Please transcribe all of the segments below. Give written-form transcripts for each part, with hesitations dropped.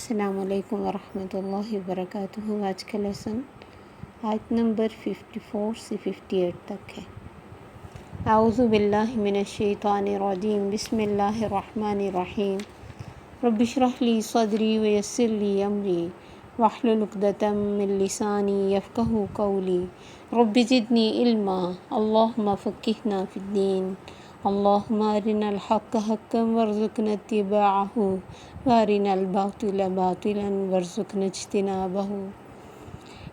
السلام علیکم ورحمۃ اللہ وبرکاتہ۔ آج کا لیسن آیت نمبر 54 سے 58 تک ہے۔ اعوذ باللہ من الشیطان الرجیم، بسم اللہ الرحمن الرحیم۔ رب اشرح لی صدری ویسر لی امری واحلل عقدۃ من لسانی یفقہوا قولی۔ رب زدنی علما، اللہم فقہنا فی الدین، اللہم ارنا الحق حقا وارزقنا اتباعہ وارنا الباطل باطلا وارزقنا اجتنابہ۔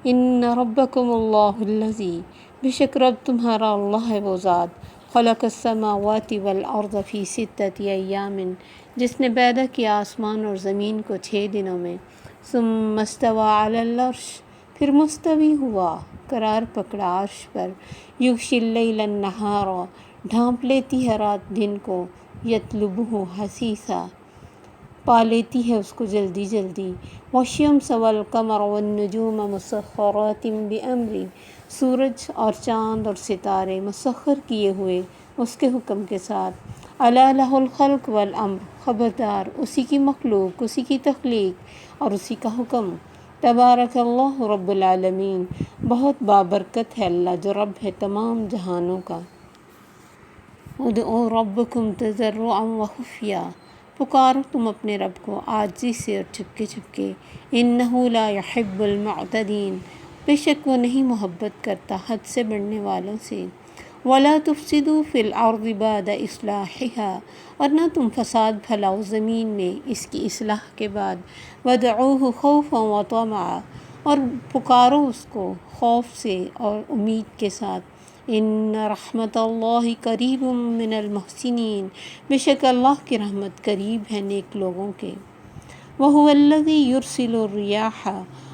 ان ربکم اللہ الذی، بے شک رب تمہارا اللہ ہے وہ ذات، خلق السماوات والارض فی ستۃ ایام، جس نے پیدا کیا آسمان اور زمین کو 6 دنوں میں، ثم استوی علی العرش، پھر مستوی ہوا، قرار پکڑا عرش پر، یغشی اللیل النہار، ڈھانپ لیتی ہے رات دن کو، یطلبہ حثیثا، پا لیتی ہے اس کو جلدی جلدی، والشمس والقمر والنجوم مسخرات بامرہ، سورج اور چاند اور ستارے مسخر کیے ہوئے اس کے حکم کے ساتھ، الا لہ الخلق والامر، خبردار اسی کی مخلوق، اسی کی تخلیق اور اسی کا حکم۔ تبارک اللہ رب العالمین، بہت بابرکت ہے اللہ جو رب ہے تمام جہانوں کا۔ ادعوا ربکم تضرعا وخفیا، پکارو تم اپنے رب کو عاجزی سے اور چھپکے چھپکے، انہ لا یحب المعتدین، بے شک وہ نہیں محبت کرتا حد سے بڑھنے والوں سے۔ ولا تفسدوا فی الارض بعد اصلاحها، اور نہ تم فساد پھیلاؤ زمین میں اس کی اصلاح کے بعد، وادعوہ خوفا وطمعا، اور پکارو اس کو خوف سے اور امید کے ساتھ۔ ان رحمت اللہ قریب من المحسنین، بے شک اللہ کی رحمت قریب ہے نیک لوگوں کے۔ وہو الذی یرسل الریاح،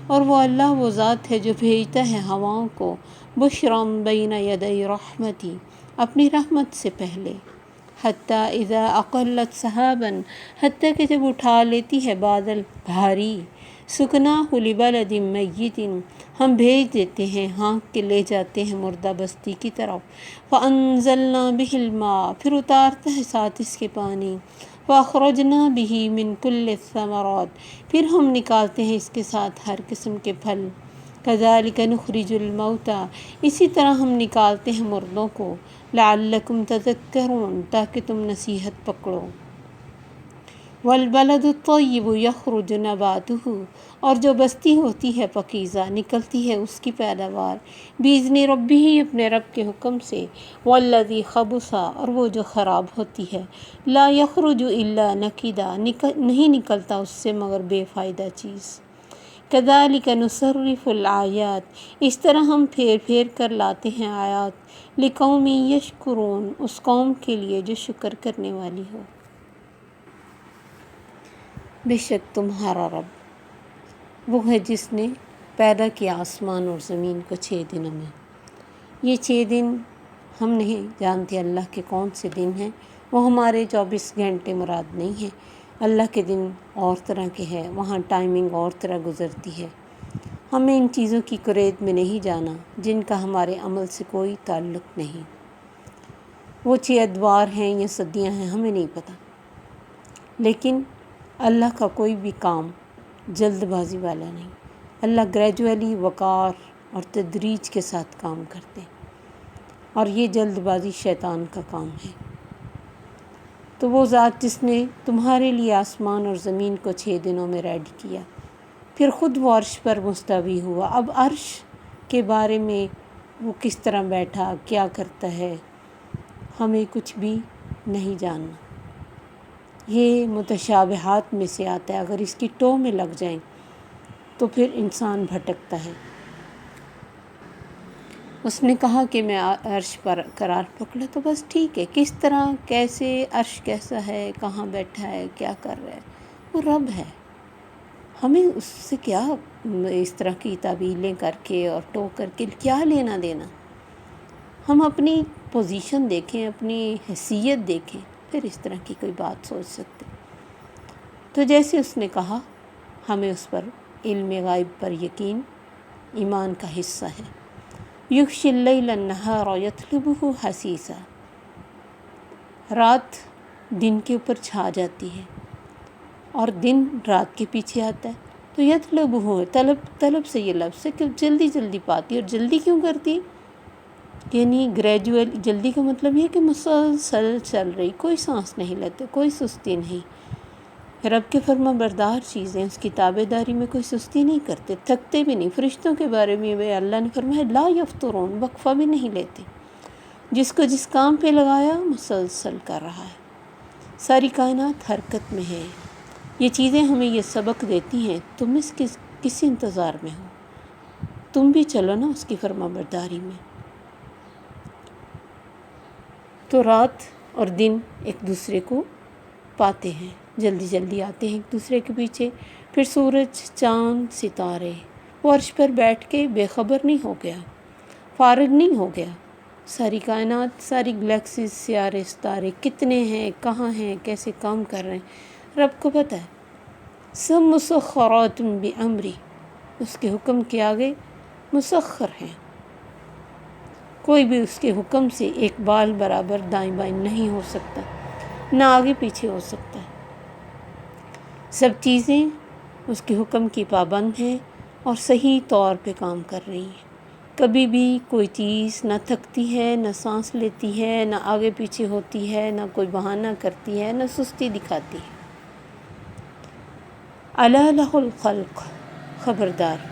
اور وہ اللہ وہ ذات ہے جو بھیجتا ہے ہواؤں کو، بشرا بین یدی رحمتی، اپنی رحمت سے پہلے، حتی اذا اقلت سحابا، حتیٰ کہ جب اٹھا لیتی ہے بادل بھاری، سکناہ لبلد میت، ہم بھیج دیتے ہیں ہانک کے لے جاتے ہیں مردہ بستی کی طرف، فانزلنا بہ الماء، پھر اتارتا ہے ساتھ اس کے پانی، فاخرجنا بہ من کل الثمرات، پھر ہم نکالتے ہیں اس کے ساتھ ہر قسم کے پھل، کذالک نخرج الموتیٰ، اسی طرح ہم نکالتے ہیں مردوں کو، لعلکم تذکرون، تاکہ تم نصیحت پکڑو۔ والبلد الطیب یخرج نباتہ، اور جو بستی ہوتی ہے پاکیزہ نکلتی ہے اس کی پیداوار، باذن ربہ، اپنے رب کے حکم سے، والذی خبث، اور وہ جو خراب ہوتی ہے، لا یخرج الا نکدا، نہیں نکلتا اس سے مگر بے فائدہ چیز۔ کذالک نصرف الآیات، اس طرح ہم پھیر پھیر کر لاتے ہیں آیات، لقوم یشکرون، اس قوم کے لیے جو شکر کرنے والی ہو۔ بے شک تمہارا رب وہ ہے جس نے پیدا کیا آسمان اور زمین کو 6 دنوں میں۔ یہ 6 دن ہم نہیں جانتے اللہ کے کون سے دن ہیں، وہ ہمارے 24 گھنٹے مراد نہیں ہیں۔ اللہ کے دن اور طرح کے ہیں، وہاں ٹائمنگ اور طرح گزرتی ہے۔ ہمیں ان چیزوں کی قید میں نہیں جانا جن کا ہمارے عمل سے کوئی تعلق نہیں۔ وہ 6 ادوار ہیں یا صدیاں ہیں ہمیں نہیں پتہ، لیکن اللہ کا کوئی بھی کام جلد بازی والا نہیں۔ اللہ گریجولی، وقار اور تدریج کے ساتھ کام کرتے ہیں، اور یہ جلد بازی شیطان کا کام ہے۔ تو وہ ذات جس نے تمہارے لیے آسمان اور زمین کو 6 دنوں میں ریڈی کیا، پھر خود وہ عرش پر مستوی ہوا۔ اب عرش کے بارے میں وہ کس طرح بیٹھا، کیا کرتا ہے، ہمیں کچھ بھی نہیں جاننا۔ یہ متشابہات میں سے آتا ہے، اگر اس کی ٹو میں لگ جائیں تو پھر انسان بھٹکتا ہے۔ اس نے کہا کہ میں عرش پر قرار پکڑا تو بس ٹھیک ہے، کس طرح، کیسے، عرش کیسا ہے، کہاں بیٹھا ہے، کیا کر رہا ہے، وہ رب ہے۔ ہمیں اس سے کیا اس طرح کی تعویلیں کر کے اور ٹو کر کے کیا لینا دینا۔ ہم اپنی پوزیشن دیکھیں، اپنی حیثیت دیکھیں، پھر اس طرح کی کوئی بات سوچ سکتے۔ تو جیسے اس نے کہا، ہمیں اس پر علم غائب پر یقین ایمان کا حصہ ہے۔ یغشی اللیل النہار یطلبہ حثیثا، رات دن کے اوپر چھا جاتی ہے، اور دن رات کے پیچھے آتا ہے. تو یطلب ہو طلب سے یہ لفظ ہے کہ جلدی جلدی پاتی. اور جلدی کیوں کرتی؟ یعنی گریجول. جلدی کا مطلب یہ کہ مسلسل چل رہی، کوئی سانس نہیں لیتے، کوئی سستی نہیں. رب کے فرما بردار چیزیں، اس کی تابع داری میں کوئی سستی نہیں کرتے، تھکتے بھی نہیں. فرشتوں کے بارے میں اللہ نے فرمایا لا یفترون، وقفہ بھی نہیں لیتے. جس کو جس کام پہ لگایا مسلسل کر رہا ہے. ساری کائنات حرکت میں ہے. یہ چیزیں ہمیں یہ سبق دیتی ہیں تم اس کس انتظار میں ہو، تم بھی چلو نا اس کی فرما برداری میں. تو رات اور دن ایک دوسرے کو پاتے ہیں، جلدی جلدی آتے ہیں ایک دوسرے کے پیچھے. پھر سورج، چاند، ستارے. وہ عرش پر بیٹھ کے بے خبر نہیں ہو گیا، فارغ نہیں ہو گیا. ساری کائنات، ساری گلیکسیز، سیارے، ستارے کتنے ہیں، کہاں ہیں، کیسے کام کر رہے ہیں، رب کو پتہ ہے. سب مسخرات بامری، اس کے حکم کے آگے مسخر ہیں. کوئی بھی اس کے حکم سے ایک بال برابر دائیں بائیں نہیں ہو سکتا، نہ آگے پیچھے ہو سکتا ہے. سب چیزیں اس کے حکم کی پابند ہیں اور صحیح طور پہ کام کر رہی ہیں. کبھی بھی کوئی چیز نہ تھکتی ہے، نہ سانس لیتی ہے، نہ آگے پیچھے ہوتی ہے، نہ کوئی بہانہ کرتی ہے، نہ سستی دکھاتی ہے. الا لہ الخلق، خبردار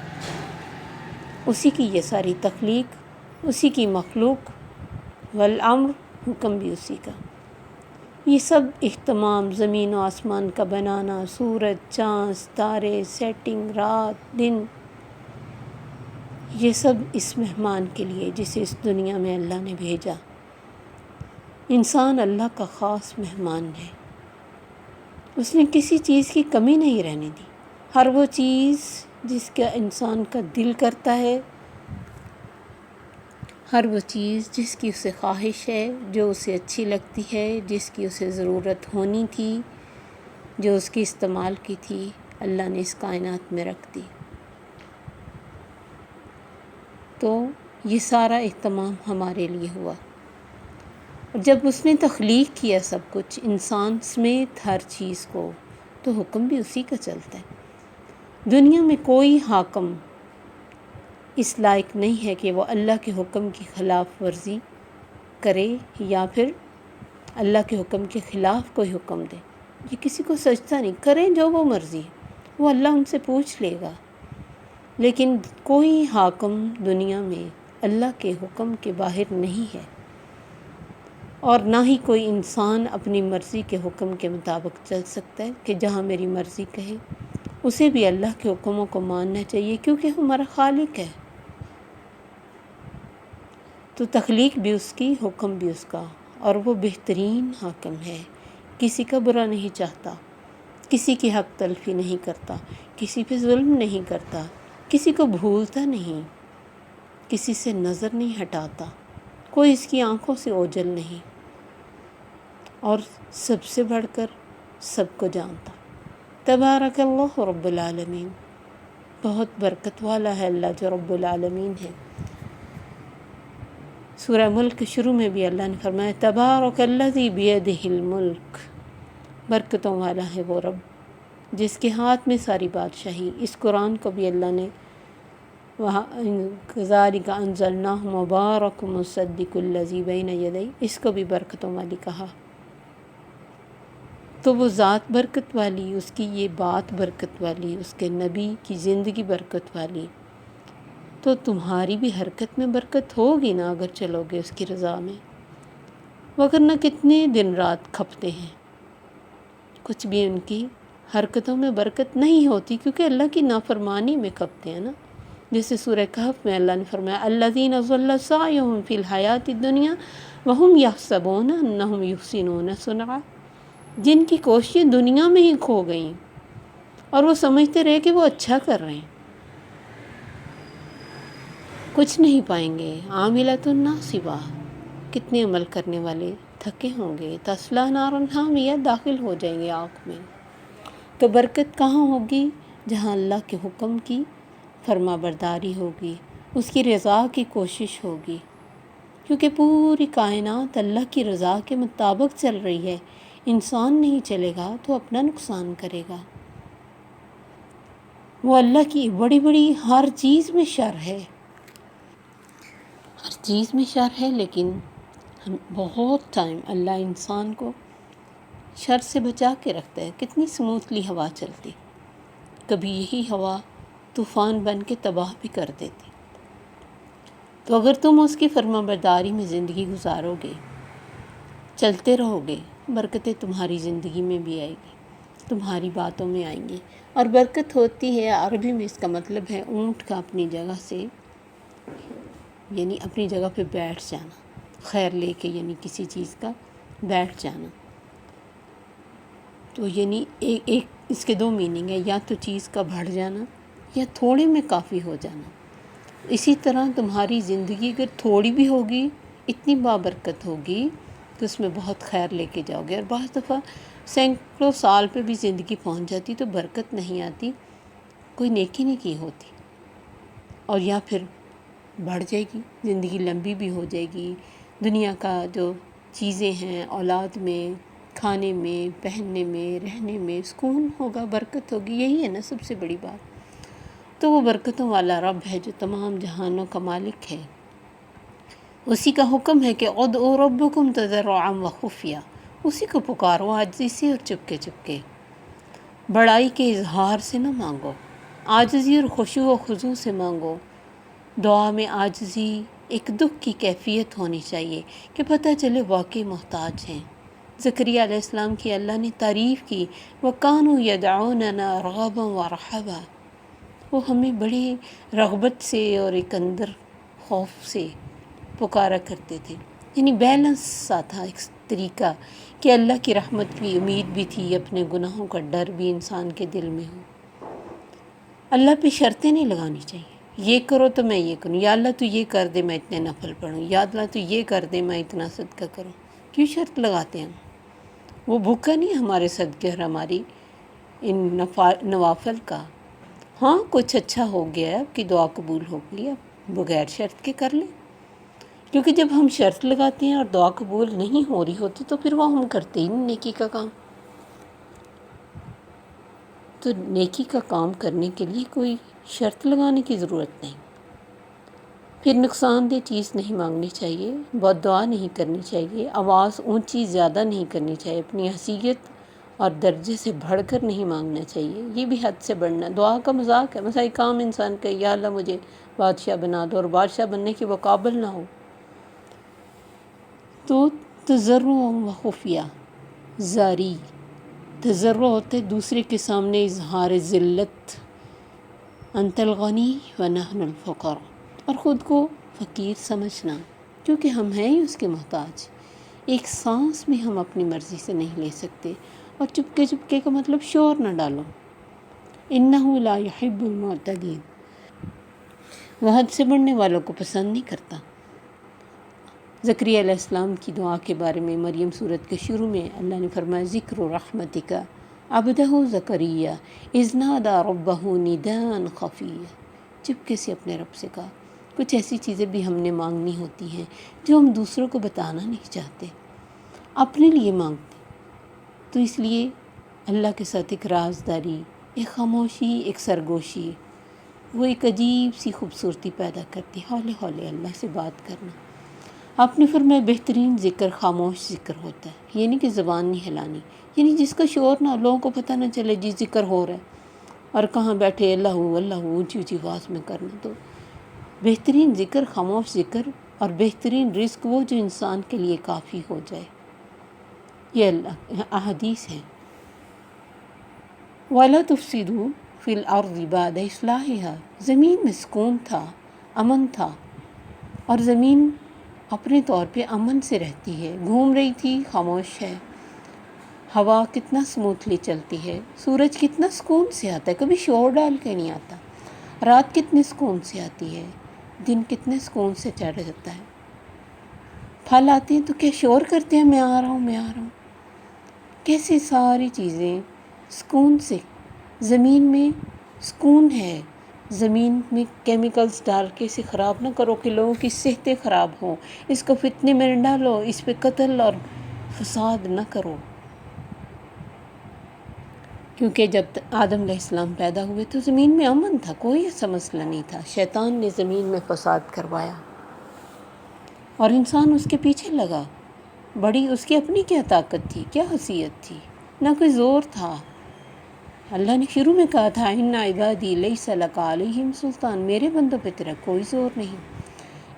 اسی کی یہ ساری تخلیق، اسی کی مخلوق. والامر، حکم بھی اسی کا. یہ سب اہتمام، زمین و آسمان کا بنانا، سورج، چاند، ستارے، سیٹنگ، رات، دن، یہ سب اس مہمان کے لیے جسے اس دنیا میں اللہ نے بھیجا. انسان اللہ کا خاص مہمان ہے. اس نے کسی چیز کی کمی نہیں رہنے دی. ہر وہ چیز جس کا انسان کا دل کرتا ہے، ہر وہ چیز جس کی اسے خواہش ہے، جو اسے اچھی لگتی ہے، جس کی اسے ضرورت ہونی تھی، جو اس کی استعمال کی تھی، اللہ نے اس کائنات میں رکھ دی. تو یہ سارا اہتمام ہمارے لیے ہوا. اور جب اس نے تخلیق کیا سب کچھ، انسان سمیت ہر چیز کو، تو حکم بھی اسی کا چلتا ہے. دنیا میں کوئی حاکم اس لائق نہیں ہے کہ وہ اللہ کے حکم کی خلاف ورزی کرے یا پھر اللہ کے حکم کے خلاف کوئی حکم دے. یہ کسی کو سجدہ نہیں، کریں جو وہ مرضی، وہ اللہ ان سے پوچھ لے گا. لیکن کوئی حاکم دنیا میں اللہ کے حکم کے باہر نہیں ہے، اور نہ ہی کوئی انسان اپنی مرضی کے حکم کے مطابق چل سکتا ہے کہ جہاں میری مرضی کہے. اسے بھی اللہ کے حکموں کو ماننا چاہیے کیونکہ ہمارا خالق ہے. تو تخلیق بھی اس کی، حکم بھی اس کا، اور وہ بہترین حاکم ہے. کسی کا برا نہیں چاہتا، کسی کی حق تلفی نہیں کرتا، کسی پہ ظلم نہیں کرتا، کسی کو بھولتا نہیں، کسی سے نظر نہیں ہٹاتا، کوئی اس کی آنکھوں سے اوجھل نہیں، اور سب سے بڑھ کر سب کو جانتا. تبارک اللہ رب العالمین، بہت برکت والا ہے اللہ جو رب العالمین ہے. سورہ ملک کے شروع میں بھی اللہ نے فرمایا تبارک الذی بیدہ الملک، برکتوں والا ہے وہ رب جس کے ہاتھ میں ساری بادشاہی. اس قرآن کو بھی اللہ نے کذالک انزلناہ مبارک مصدق الذی بین یدیہ، اس کو بھی برکتوں والی کہا. تو وہ ذات برکت والی، اس کی یہ بات برکت والی، اس کے نبی کی زندگی برکت والی. تو تمہاری بھی حرکت میں برکت ہوگی نا اگر چلو گے اس کی رضا میں. وگرنہ کتنے دن رات کھپتے ہیں، کچھ بھی ان کی حرکتوں میں برکت نہیں ہوتی کیونکہ اللہ کی نافرمانی میں کھپتے ہیں نا. جیسے سورہ کہف میں اللہ نے فرمایا الذین ضل سعیہم فی الحیاۃ الدنیا وہم یحسبون انہم یحسنون صنعا، جن کی کوششیں دنیا میں ہی کھو گئیں اور وہ سمجھتے رہے کہ وہ اچھا کر رہے ہیں. کچھ نہیں پائیں گے. عاملۃ ناصبہ، کتنے عمل کرنے والے تھکے ہوں گے. تصلی نارا حامیہ، داخل ہو جائیں گے آگ میں. تو برکت کہاں ہوگی؟ جہاں اللہ کے حکم کی فرما برداری ہوگی، اس کی رضا کی کوشش ہوگی. کیونکہ پوری کائنات اللہ کی رضا کے مطابق چل رہی ہے. انسان نہیں چلے گا تو اپنا نقصان کرے گا۔ وہ اللہ کی بڑی بڑی ہر چیز میں شر ہے، ہر چیز میں شر ہے، لیکن ہم بہت ٹائم اللہ انسان کو شر سے بچا کے رکھتا ہے۔ کتنی سموتھلی ہوا چلتی، کبھی یہی ہوا طوفان بن کے تباہ بھی کر دیتی۔ تو اگر تم اس کی فرما برداری میں زندگی گزارو گے، چلتے رہو گے، برکتیں تمہاری زندگی میں بھی آئے گی، تمہاری باتوں میں آئیں گی۔ اور برکت ہوتی ہے عربی میں، اس کا مطلب ہے اونٹ کا اپنی جگہ سے، یعنی اپنی جگہ پہ بیٹھ جانا، خیر لے کے، یعنی کسی چیز کا بیٹھ جانا۔ تو یعنی ایک اس کے دو میننگ ہے، یا تو چیز کا بڑھ جانا یا تھوڑے میں کافی ہو جانا۔ اسی طرح تمہاری زندگی اگر تھوڑی بھی ہوگی، اتنی بابرکت ہوگی کہ اس میں بہت خیر لے کے جاؤ گے۔ اور بعض دفعہ سینکڑوں سال پہ بھی زندگی پہنچ جاتی تو برکت نہیں آتی، کوئی نیکی نہیں کی ہوتی، اور یا پھر بڑھ جائے گی، زندگی لمبی بھی ہو جائے گی، دنیا کا جو چیزیں ہیں، اولاد میں، کھانے میں، پہننے میں، رہنے میں سکون ہوگا، برکت ہوگی۔ یہی ہے نا سب سے بڑی بات۔ تو وہ برکتوں والا رب ہے جو تمام جہانوں کا مالک ہے، اسی کا حکم ہے کہ ادعوا ربکم تضرعا وخفیہ، اسی کو پکارو عاجزی سے اور چپکے چپکے، بڑائی کے اظہار سے نہ مانگو، عاجزی اور خشوع و خضوع سے مانگو۔ دعا میں عاجزی ایک دکھ کی کیفیت ہونی چاہیے کہ پتہ چلے واقعی محتاج ہیں۔ زکریا علیہ السلام کی اللہ نے تعریف کی، وَكَانُوا يَدْعُونَنَا رَغَبًا وَرَحَبًا، وہ ہمیں بڑی رغبت سے اور ایک اندر خوف سے پکارا کرتے تھے۔ یعنی بیلنس سا تھا ایک طریقہ کہ اللہ کی رحمت کی امید بھی تھی، اپنے گناہوں کا ڈر بھی انسان کے دل میں ہو۔ اللہ پہ شرطیں نہیں لگانی چاہیے، یہ کرو تو میں یہ کروں، یا اللہ تو یہ کر دے میں اتنے نفل پڑھوں، یا اللہ تو یہ کر دے میں اتنا صدقہ کروں۔ کیوں شرط لگاتے ہیں ہم؟ وہ بھوکا نہیں ہمارے صدقے اور ہماری ان نوافل کا۔ ہاں کچھ اچھا ہو گیا ہے، آپ کی دعا قبول ہو گئی، آپ بغیر شرط کے کر لیں، کیونکہ جب ہم شرط لگاتے ہیں اور دعا قبول نہیں ہو رہی ہوتی تو پھر وہ ہم کرتے ہی نہیں نیکی کا کام۔ تو نیکی کا کام کرنے کے لیے کوئی شرط لگانے کی ضرورت نہیں۔ پھر نقصان دہ چیز نہیں مانگنی چاہیے، بد دعا نہیں کرنی چاہیے، آواز اونچی زیادہ نہیں کرنی چاہیے، اپنی حیثیت اور درجے سے بڑھ کر نہیں مانگنا چاہیے، یہ بھی حد سے بڑھنا۔ دعا کا مذاق ہے، مثلا ایک عام انسان کہ یا اللہ مجھے بادشاہ بنا دو، اور بادشاہ بننے کے وہ قابل نہ ہو، تو تضرع و خفیہ، زاری تضرع ہوتے دوسرے کے سامنے اظہار ذلت، انت الغنی و نحن الفقراء، اور خود کو فقیر سمجھنا، کیونکہ ہم ہیں ہی اس کے محتاج۔ ایک سانس بھی ہم اپنی مرضی سے نہیں لے سکتے۔ اور چپکے چپکے کا مطلب شور نہ ڈالو، انہ لا یحب المعتدین، وہ حد سے بڑھنے والوں کو پسند نہیں کرتا۔ زکریا علیہ السلام کی دعا کے بارے میں مریم سورت کے شروع میں اللہ نے فرمایا، ذکر رحمتک عبدہ زکریا اذ نادی ربہ نداء خفیا، چپکے سے اپنے رب سے کہا۔ کچھ ایسی چیزیں بھی ہم نے مانگنی ہوتی ہیں جو ہم دوسروں کو بتانا نہیں چاہتے، اپنے لیے مانگتے، تو اس لیے اللہ کے ساتھ ایک رازداری، ایک خاموشی، ایک سرگوشی، وہ ایک عجیب سی خوبصورتی پیدا کرتی، ہولے ہولے اللہ سے بات کرنا۔ آپ نے فرمایا بہترین ذکر خاموش ذکر ہوتا ہے، یعنی کہ زبان نہیں ہلانی، یعنی جس کا شور نہ ہو، لوگوں کو پتہ نہ چلے جی ذکر ہو رہا ہے، اور کہاں بیٹھے اللہ اللہ اونچی اونچی آواز میں کرنا۔ تو بہترین ذکر خاموش ذکر، اور بہترین رزق وہ جو انسان کے لیے کافی ہو جائے، یہ اللہ احادیث ہے۔ وَلَا تُفْسِدُوا فِي الْأَرْضِ بَعْدَ إِصْلَاحِهَا، زمین میں سکون تھا، امن تھا، اور زمین اپنے طور پہ امن سے رہتی ہے، گھوم رہی تھی، خاموش ہے، ہوا کتنا سموتھلی چلتی ہے، سورج کتنا سکون سے آتا ہے، کبھی شور ڈال کے نہیں آتا، رات کتنے سکون سے آتی ہے، دن کتنے سکون سے چڑھ جاتا ہے، پھل آتے ہیں تو کیا شور کرتے ہیں میں آ رہا ہوں میں آ رہا ہوں، کیسے ساری چیزیں سکون سے، زمین میں سکون ہے، زمین میں کیمیکلز ڈال کے اسے خراب نہ کرو کہ لوگوں کی صحتیں خراب ہوں، اس کو فتنے میں نہ ڈالو، اس پہ قتل اور فساد نہ کرو، کیونکہ جب آدم علیہ السلام پیدا ہوئے تو زمین میں امن تھا، کوئی ایسا مسئلہ نہیں تھا۔ شیطان نے زمین میں فساد کروایا اور انسان اس کے پیچھے لگا۔ بڑی اس کی اپنی کیا طاقت تھی، کیا حیثیت تھی، نہ کوئی زور تھا۔ اللہ نے شروع میں کہا تھا ان عبادی لیس لک علیہم سلطان، میرے بندوں پہ تیرا کوئی زور نہیں۔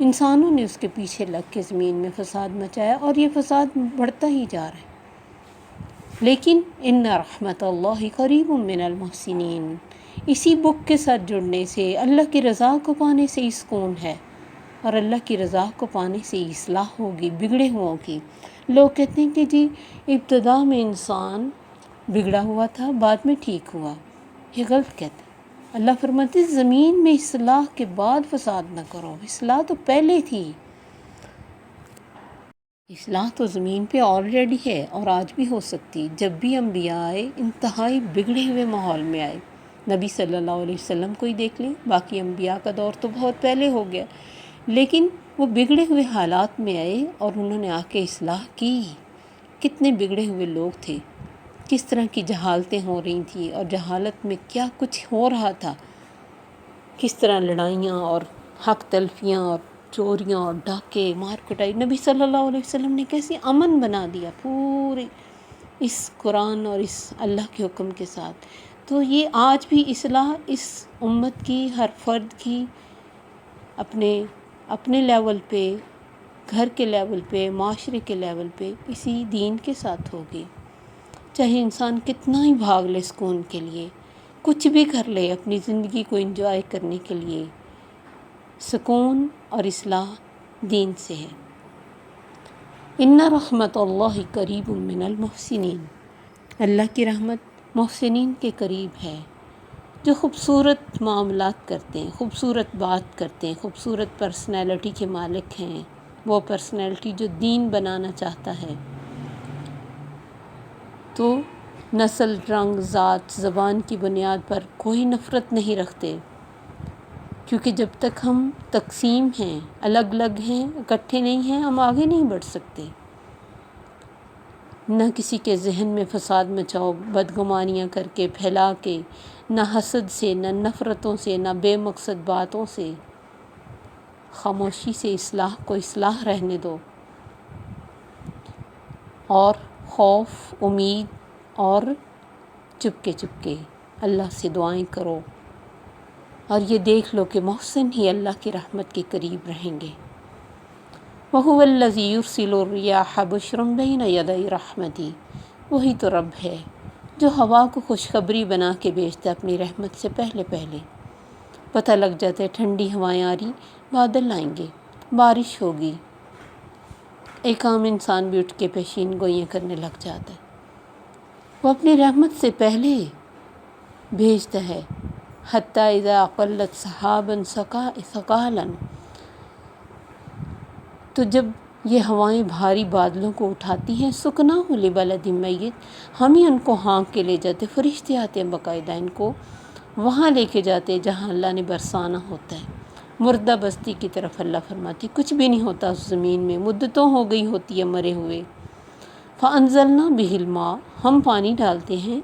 انسانوں نے اس کے پیچھے لگ کے زمین میں فساد مچایا اور یہ فساد بڑھتا ہی جا رہا ہے۔ لیکن ان رحمت اللہ قریب من المحسنین، اسی بک کے ساتھ جڑنے سے اللہ کی رضا کو پانے سے ہی سکون ہے، اور اللہ کی رضا کو پانے سے ہی اصلاح ہوگی بگڑے ہوا کی۔ لوگ کہتے ہیں کہ جی ابتدا میں انسان بگڑا ہوا تھا، بعد میں ٹھیک ہوا، یہ غلط کہتے ہیں۔ اللہ فرماتے زمین میں اصلاح کے بعد فساد نہ کرو، اصلاح تو پہلے تھی۔ اصلاح تو زمین پہ آلریڈی ہے اور آج بھی ہو سکتی۔ جب بھی انبیاء آئے انتہائی بگڑے ہوئے ماحول میں آئے۔ نبی صلی اللہ علیہ وسلم کو ہی دیکھ لیں، باقی انبیاء کا دور تو بہت پہلے ہو گیا، لیکن وہ بگڑے ہوئے حالات میں آئے اور انہوں نے آ کے اصلاح کی۔ کتنے بگڑے ہوئے لوگ تھے، کس طرح کی جہالتیں ہو رہی تھیں اور جہالت میں کیا کچھ ہو رہا تھا، کس طرح لڑائیاں اور حق تلفیاں اور چوریاں اور ڈاکے مار کٹائی۔ نبی صلی اللہ علیہ وسلم نے کیسے امن بنا دیا پورے اس قرآن اور اس اللہ کے حکم کے ساتھ۔ تو یہ آج بھی اصلاح اس امت کی، ہر فرد کی اپنے لیول پہ، گھر کے لیول پہ، معاشرے کے لیول پہ اسی دین کے ساتھ ہوگی۔ چاہے انسان کتنا ہی بھاگ لے سکون کے لیے، کچھ بھی کر لے اپنی زندگی کو انجوائے کرنے کے لیے، سکون اور اصلاح دین سے ہے۔ ان رحمت اللہ قریب من المحسنین، اللہ کی رحمت محسنین کے قریب ہے، جو خوبصورت معاملات کرتے ہیں، خوبصورت بات کرتے ہیں، خوبصورت پرسنالٹی کے مالک ہیں۔ وہ پرسنالٹی جو دین بنانا چاہتا ہے، تو نسل، رنگ، ذات، زبان کی بنیاد پر کوئی نفرت نہیں رکھتے، کیونکہ جب تک ہم تقسیم ہیں، الگ الگ ہیں، اکٹھے نہیں ہیں، ہم آگے نہیں بڑھ سکتے۔ نہ کسی کے ذہن میں فساد مچاؤ بدگمانیاں کر کے، پھیلا کے، نہ حسد سے، نہ نفرتوں سے، نہ بے مقصد باتوں سے۔ خاموشی سے اصلاح کو اصلاح رہنے دو، اور خوف، امید اور چپکے چپکے اللہ سے دعائیں کرو، اور یہ دیکھ لو کہ محسن ہی اللہ کی رحمت کے قریب رہیں گے۔ وَهُوَ الَّذِي يُرْسِلُ الرِّيَاحَ بُشْرًا بَيْنَ يَدَيْ رَحْمَتِهِ، وہی تو رب ہے جو ہوا کو خوشخبری بنا کے بھیجتا ہے اپنی رحمت سے پہلے پہلے۔ پتہ لگ جاتا ہے ٹھنڈی ہوائیں آ رہی، بادل آئیں گے، بارش ہوگی، ایک عام انسان بھی اٹھ کے پیشین گوئیاں کرنے لگ جاتا ہے۔ وہ اپنی رحمت سے پہلے بھیجتا ہے۔ حتیٰ اذا اقلت سحابا ثقالا، تو جب یہ ہوائیں بھاری بادلوں کو اٹھاتی ہیں، سکناہ لبلد میت، ہم ہی ان کو ہانک کے لے جاتے، فرشتے آتے ہیں باقاعدہ ان کو وہاں لے کے جاتے جہاں اللہ نے برسانا ہوتا ہے۔ مردہ بستی کی طرف اللہ فرماتی کچھ بھی نہیں ہوتا اس زمین میں، مدتوں ہو گئی ہوتی ہے مرے ہوئے۔ فَأَنزَلْنَا بِهِ الْمَاءَ، ہم پانی ڈالتے ہیں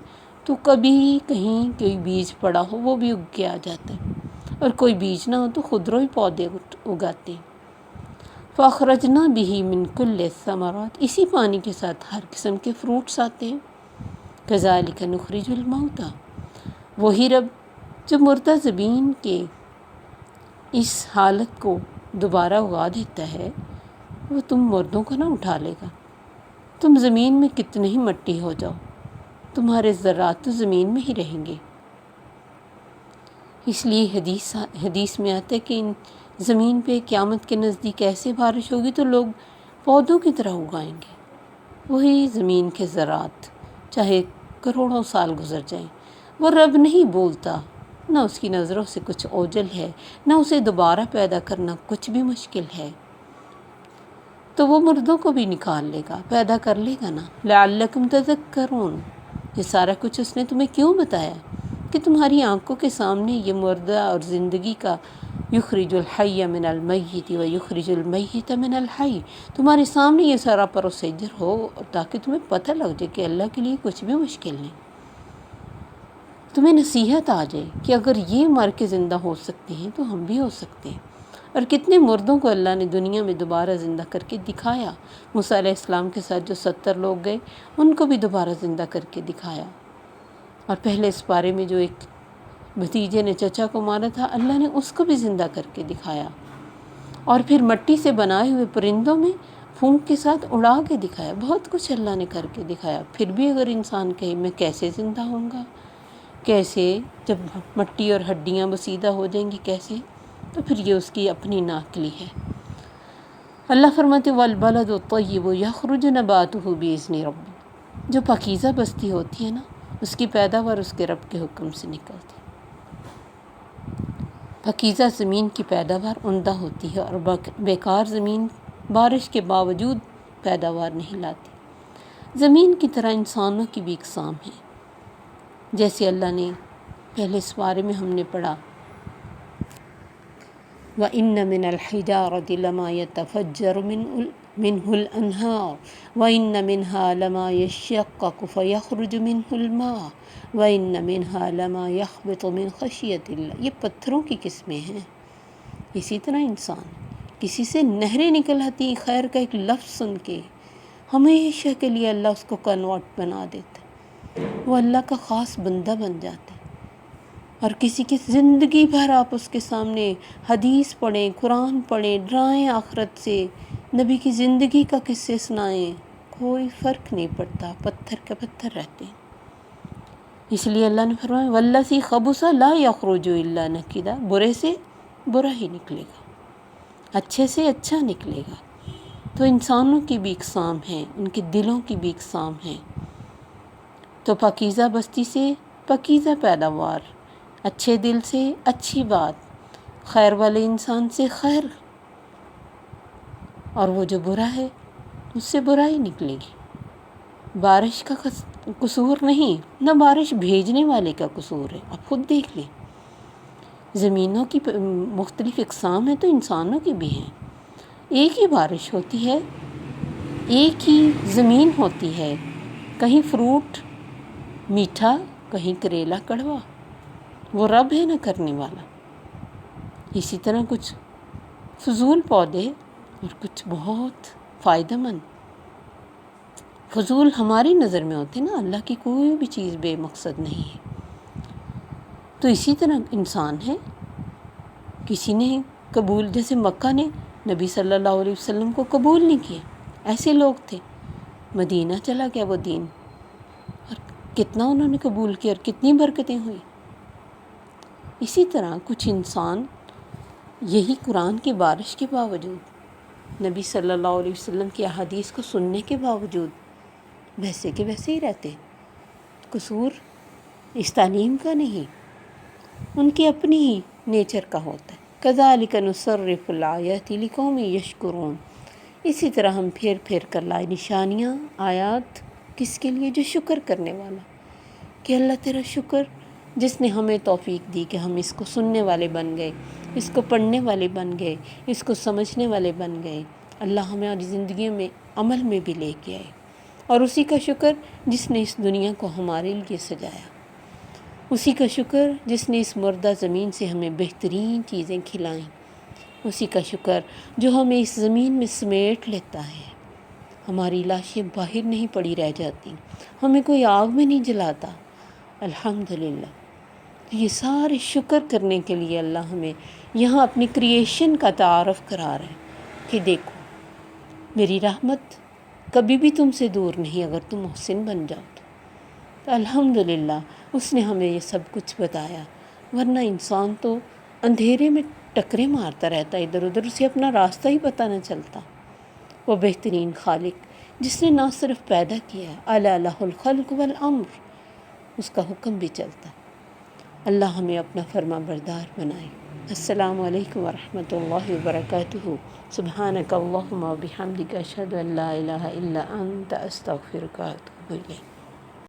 تو کبھی کہیں کوئی بیج پڑا ہو وہ بھی اگ کے آ جاتا ہے، اور کوئی بیج نہ ہو تو خودروئی پودے اگاتے ہیں۔ فَأَخْرَجْنَا بِهِ مِن كُلِّ الثَّمَرَاتِ، اسی پانی کے ساتھ ہر قسم کے فروٹس آتے ہیں۔ كَذَلِكَ نُخْرِجُ الْمَوْتَى، وہی رب جو مردہ زمین کے اس حالت کو دوبارہ اگا دیتا ہے، وہ تم مردوں کو نہ اٹھا لے گا۔ تم زمین میں کتنے ہی مٹی ہو جاؤ، تمہارے ذرات تو زمین میں ہی رہیں گے۔ اس لیے حدیث میں آتا ہے کہ زمین پہ قیامت کے نزدیک ایسے بارش ہوگی تو لوگ پودوں کی طرح اگائیں گے، وہی زمین کے ذرات، چاہے کروڑوں سال گزر جائیں۔ وہ رب نہیں بولتا، نہ اس کی نظروں سے کچھ اوجل ہے، نہ اسے دوبارہ پیدا کرنا کچھ بھی مشکل ہے، تو وہ مردوں کو بھی نکال لے گا، پیدا کر لے گا نا۔ لعلکم تذکرون، یہ سارا کچھ اس نے تمہیں کیوں بتایا کہ تمہاری آنکھوں کے سامنے یہ مردہ اور زندگی کا یخرج الحی من المیت ویخرج المیت من الحی، تمہارے سامنے یہ سارا پروسیجر ہو تاکہ تمہیں پتہ لگ جائے کہ اللہ کے لیے کچھ بھی مشکل نہیں۔ تمہیں نصیحت آ جائے کہ اگر یہ مر کے زندہ ہو سکتے ہیں تو ہم بھی ہو سکتے ہیں۔ اور کتنے مردوں کو اللہ نے دنیا میں دوبارہ زندہ کر کے دکھایا۔ موسیٰ علیہ السلام کے ساتھ جو 70 لوگ گئے ان کو بھی دوبارہ زندہ کر کے دکھایا۔ اور پہلے اس بارے میں جو ایک بھتیجے نے چچا کو مارا تھا، اللہ نے اس کو بھی زندہ کر کے دکھایا۔ اور پھر مٹی سے بنائے ہوئے پرندوں میں پھونک کے ساتھ اڑا کے دکھایا۔ بہت کچھ اللہ نے کر کے دکھایا۔ پھر بھی اگر انسان کہے میں کیسے زندہ ہوں گا، کیسے، جب مٹی اور ہڈیاں بسیدہ ہو جائیں گی کیسے، تو پھر یہ اس کی اپنی ناقلی ہے۔ اللہ فرماتے والبلد الطیب یخرج نباتہ بإذن ربہ، جو پاکیزہ بستی ہوتی ہے نا، اس کی پیداوار اس کے رب کے حکم سے نکلتی ہے۔ پاکیزہ زمین کی پیداوار عمدہ ہوتی ہے، اور بیکار زمین بارش کے باوجود پیداوار نہیں لاتی۔ زمین کی طرح انسانوں کی بھی اقسام ہیں، جیسے اللہ نے پہلے اس بارے میں ہم نے پڑھا وَإِنَّ مِنَ الْحِجَارَةِ لَمَا يَتَفَجَّرُ مِنْهُ الْأَنْهَارُ وَإِنَّ مِنْهَا لَمَا يَشَّقَّقُ فَيَخْرُجُ مِنْهُ الْمَاءُ وَإِنَّ مِنْهَا لَمَا يَخْبِطُ مِنْ خَشْيَةِ اللَّهِ۔ یہ پتھروں کی قسمیں ہیں۔ اسی طرح انسان کسی سے نہریں نکل آتی ہیں، خیر کا ایک لفظ سن کے ہمیشہ کے لیے اللہ اس کو کنورٹ بنا دیتا ہے، وہ اللہ کا خاص بندہ بن جاتا ہے۔ اور کسی کی زندگی بھر آپ اس کے سامنے حدیث پڑھیں، قرآن پڑھیں، ڈرائیں آخرت سے، نبی کی زندگی کا قصے سنائیں، کوئی فرق نہیں پڑتا، پتھر کا پتھر رہتے ہیں۔ اس لیے اللہ نے فرمایا وَالَّذِي خَبُثَ لَا يَخْرُجُ إِلَّا نَكِدًا، برے سے برا ہی نکلے گا، اچھے سے اچھا نکلے گا۔ تو انسانوں کی بھی اقسام ہیں، ان کے دلوں کی بھی اقسام ہیں۔ تو پاکیزہ بستی سے پاکیزہ پیداوار، اچھے دل سے اچھی بات، خیر والے انسان سے خیر، اور وہ جو برا ہے اس سے برائی نکلے گی۔ بارش کا قصور نہیں، نہ بارش بھیجنے والے کا قصور ہے۔ آپ خود دیکھ لیں، زمینوں کی مختلف اقسام ہیں تو انسانوں کی بھی ہیں۔ ایک ہی بارش ہوتی ہے، ایک ہی زمین ہوتی ہے، کہیں فروٹ میٹھا، کہیں کریلا کڑوا، وہ رب ہے نہ کرنے والا۔ اسی طرح کچھ فضول پودے اور کچھ بہت فائدہ مند۔ فضول ہماری نظر میں ہوتے نا، اللہ کی کوئی بھی چیز بے مقصد نہیں ہے۔ تو اسی طرح انسان ہے، کسی نے قبول، جیسے مکہ نے نبی صلی اللہ علیہ وسلم کو قبول نہیں کیا، ایسے لوگ تھے۔ مدینہ چلا گیا وہ دین، اور کتنا انہوں نے قبول کیا اور کتنی برکتیں ہوئی۔ اسی طرح کچھ انسان یہی قرآن کی بارش کے باوجود، نبی صلی اللہ علیہ وسلم کی احادیث کو سننے کے باوجود ویسے کے ویسے ہی رہتے۔ قصور اس تعلیم کا نہیں، ان کی اپنی ہی نیچر کا ہوتا ہے۔ كَذَلِكَ نُصَرِّفُ الْآيَاتِ لِقَوْمٍ يَشْكُرُونَ، اسی طرح ہم پھیر پھیر کر لائے نشانیاں، آیات، کس کے لیے؟ جو شکر کرنے والا، کہ اللہ تیرا شکر جس نے ہمیں توفیق دی کہ ہم اس کو سننے والے بن گئے، اس کو پڑھنے والے بن گئے، اس کو سمجھنے والے بن گئے۔ اللہ ہماری زندگیوں میں عمل میں بھی لے کے آئے۔ اور اسی کا شکر جس نے اس دنیا کو ہمارے لیے سجایا، اسی کا شکر جس نے اس مردہ زمین سے ہمیں بہترین چیزیں کھلائیں، اسی کا شکر جو ہمیں اس زمین میں سمیٹ لیتا ہے، ہماری لاشیں باہر نہیں پڑی رہ جاتی، ہمیں کوئی آگ میں نہیں جلاتا۔ الحمدللہ۔ یہ سارے شکر کرنے کے لیے اللہ ہمیں یہاں اپنی کریشن کا تعارف کرا رہا ہے کہ دیکھو میری رحمت کبھی بھی تم سے دور نہیں اگر تم محسن بن جاؤ تو الحمدللہ اس نے ہمیں یہ سب کچھ بتایا، ورنہ انسان تو اندھیرے میں ٹکرے مارتا رہتا، ادھر ادھر، اسے اپنا راستہ ہی پتہ نہ چلتا۔ وہ بہترین خالق جس نے نہ صرف پیدا کیا ہے، الا لہ الخلق والامر، اس کا حکم بھی چلتا ہے۔ اللہ ہمیں اپنا فرما بردار بنائے۔ السلام علیکم ورحمۃ اللہ وبرکاتہ۔ سبحانک اللہم وبحمدک، اشہد ان لا الہ الا انت، استغفرک واتوب الیک۔